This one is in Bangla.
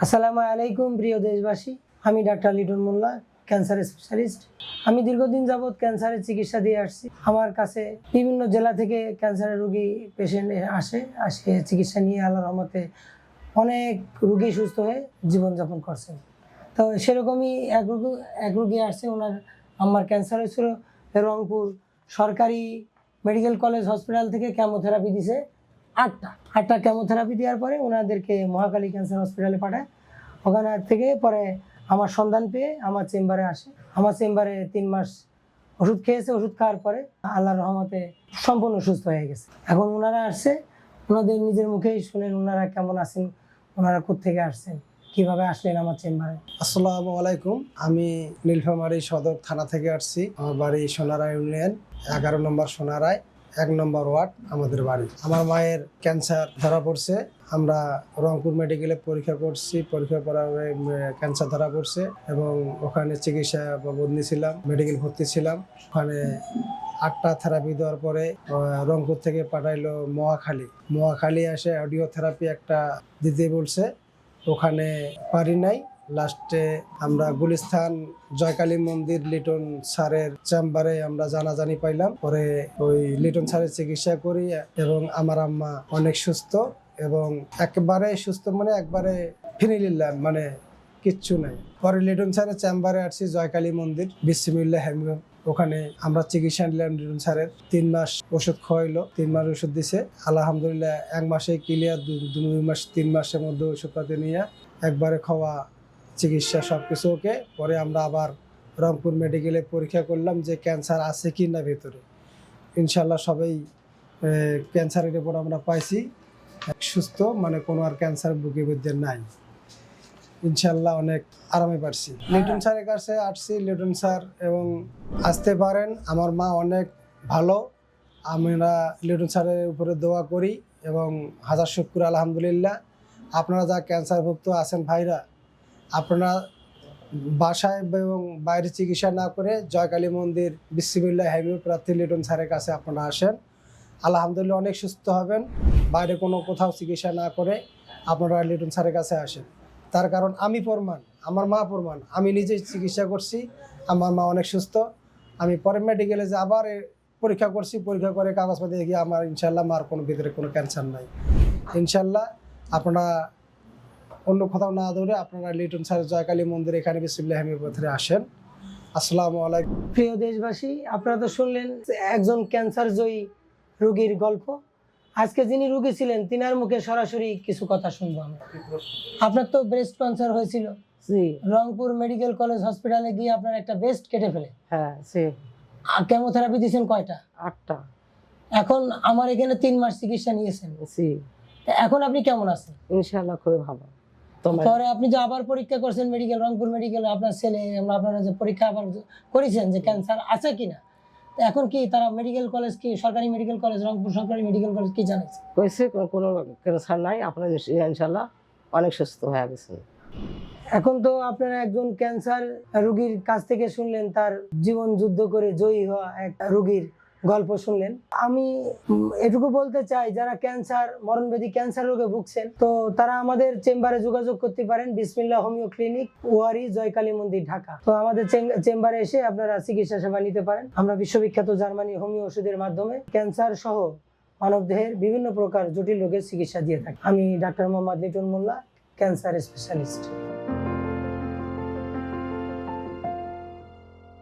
আসসালামু আলাইকুম প্রিয় দেশবাসী, আমি ডাক্তার লিটন মোল্লা, ক্যান্সার স্পেশালিস্ট। আমি দীর্ঘদিন যাবৎ ক্যান্সারের চিকিৎসা দিয়ে আসছি। আমার কাছে বিভিন্ন জেলা থেকে ক্যান্সারের রোগী পেশেন্ট আসে চিকিৎসা নিয়ে আল্লাহর রহমতে অনেক রোগী সুস্থ হয়ে জীবনযাপন করছেন। তো সেরকমই এক রোগী আসছে, ওনার আমার ক্যান্সার হয়েছিল। রংপুর সরকারি মেডিকেল কলেজ হসপিটাল থেকে কেমোথেরাপি দিছে আটটা কেমোথেরাপি দেওয়ার পরে ওনাদেরকে মহাকালী ক্যান্সার হসপিটালে পাঠায়। ওখানে থেকে পরে আমার সন্ধান পেয়ে আমার চেম্বারে আসে। আমার চেম্বারে 3 মাস ওষুধ খেয়েছে। ওষুধ খাওয়ার পরে আল্লাহর রহমতে সম্পূর্ণ সুস্থ হয়ে গেছে। এখন ওনারা আসছে, ওনাদের নিজের মুখেই শুনেন ওনারা কেমন আছেন, ওনারা কোত্থেকে আসছেন, কিভাবে আসলেন আমার চেম্বারে। আসসালামু আলাইকুম। আমি নীলফামারী সদর থানা থেকে আসছি। আমার বাড়ি সোনারায় ইউনিয়ন, 11 নম্বর সোনারায়, 1 নম্বর ওয়ার্ড আমাদের বাড়ি। আমার মায়ের ক্যান্সার ধরা পড়ছে। আমরা রংপুর মেডিকেলে পরীক্ষা করছি, পরীক্ষা করার ক্যান্সার ধরা পড়ছে এবং ওখানে চিকিৎসা বদলি ছিলাম, মেডিকেল ভর্তি ছিলাম। ওখানে 8টা থেরাপি দেওয়ার পরে রংপুর থেকে পাঠাইলো মহাখালী আসে অডিও থেরাপি একটা দিতে বলছে। ওখানে পারি নাই। লাস্টে আমরা গুলিস্তান জয়কালী মন্দির লিটন স্যারের চেম্বারে আমরা জানাজানি পাইলাম। পরে ওই লিটন স্যারের চিকিৎসা করি এবং আমার আম্মা অনেক সুস্থ এবং একেবারে সুস্থ, মানে একবারে ফিনিলিল্লাম, মানে কিচ্ছু নাই। পরে লিটন স্যারের চেম্বারে আসছি জয়কালী মন্দির বিসমিল্লাহ হেমিও। ওখানে আমরা চিকিৎসা নিলাম লিটন স্যারের। 3 মাস ওষুধ খাওয়াইলো, 3 মাস ওষুধ দিছে। আলহামদুলিল্লাহ 1 মাসে ক্লিয়ার, 2 মাস 3 মাসের মধ্যে ওষুধপাতি নিয়ে একবারে খাওয়া চিকিৎসা সবকিছু ওকে। পরে আমরা আবার রংপুর মেডিকেলে পরীক্ষা করলাম যে ক্যান্সার আছে কি না ভেতরে। ইনশাল্লাহ সবাই ক্যান্সারের রিপোর্ট আমরা পাইছি, সুস্থ, মানে কোনো আর ক্যান্সার বুকে বিদ্যে নাই। ইনশাল্লাহ অনেক আরামে পারছি। লিটন স্যারের কাছে আসছি, লিটন স্যার এবং আসতে পারেন। আমার মা অনেক ভালো, আমরা লিটন স্যারের উপরে দোয়া করি এবং হাজার শুকর আলহামদুলিল্লাহ। আপনারা যা ক্যান্সারভুক্ত আছেন ভাইরা, আপনারা বাসায় এবং বাইরে চিকিৎসা না করে জয়কালী মন্দির বিসমিল্লাহ হোমিওপ্যাথি লিটন স্যারের কাছে আপনারা আসেন, আলহামদুলিল্লাহ অনেক সুস্থ হবেন। বাইরে কোথাও চিকিৎসা না করে আপনারা লিটন স্যারের কাছে আসেন। তার কারণ আমি প্রমাণ, আমার মা প্রমাণ, আমি নিজে চিকিৎসা করছি, আমার মা অনেক সুস্থ। আমি পরে মেডিকেলে যে আবার পরীক্ষা করছি, পরীক্ষা করে কাগজপাতি দেখি আমার ইনশাল্লাহ মার কোনো ভিতরে কোনো ক্যান্সার নাই। ইনশাল্লাহ আপনারা অন্য কোথাও না দৌড়ে আপনারা লিটন স্যার জয়কালী মন্দির এখানে বিসমিল্লাহ হোমিওপ্যাথি আসেন। আসসালামু আলাইকুম। প্রিয় দেশবাসী, আপনারা তো শুনলেন একজন ক্যান্সার জয়ী রোগীর গল্প। আজকে যিনি রোগী ছিলেন তিনার মুখে সরাসরি কিছু কথা শুনবো আমরা। আপনার তো ব্রেস্ট ক্যান্সার হয়েছিল, রংপুর মেডিকেল কলেজ হসপিটালে গিয়ে আপনার একটা ব্রেস্ট কেটে ফেলে। হ্যাঁ, কেমোথেরাপি দিয়েছেন কয়টা? 8টা। এখন আমার এখানে 3 মাস চিকিৎসা নিয়েছেন। এখন আপনি কেমন আছেন? ইনশাআল্লাহ খুবই ভালো। পরে আপনি যে আবার পরীক্ষা করছেন রংপুর মেডিকেল, আপনার ছেলে আপনারা যে পরীক্ষা আবার করেছেন যে ক্যান্সার আছে কিনা, এখন কি তারা মেডিকেল কলেজ, কি সরকারি মেডিকেল কলেজ, রংপুর সরকারি মেডিকেল কলেজ কি জানাচ্ছে? কইছে কোনো ক্যান্সার নাই, আপনার ইনশাআল্লাহ অনেক সুস্থ হয়ে গেছেন। এখন তো আপনারা একজন ক্যান্সার রোগীর কাছ থেকে শুনলেন, তার জীবন যুদ্ধ করে জয়ী হওয়া এক রোগীর গল্প শুনলেন। আমি এটুকু বলতে চাই, যারা ক্যান্সার, মরণব্যাধি ক্যান্সার রোগে ভুগছেন, তো তারা আমাদের চেম্বারে যোগাযোগ করতে পারেন। বিসমিল্লাহ হোমিও ক্লিনিক, ওয়ারি, জয়কালী মন্দির, ঢাকা। তো আমাদের চেম্বারে এসে আপনারা চিকিৎসা সেবা নিতে পারেন। আমরা বিশ্ববিখ্যাত জার্মানি হোমিও ওষুধের মাধ্যমে ক্যান্সার সহ মানবদেহের বিভিন্ন প্রকার জটিল রোগের চিকিৎসা দিয়ে থাকি। আমি ডাক্তার মোহাম্মদ লিটন মোল্লা, ক্যান্সার স্পেশালিস্ট।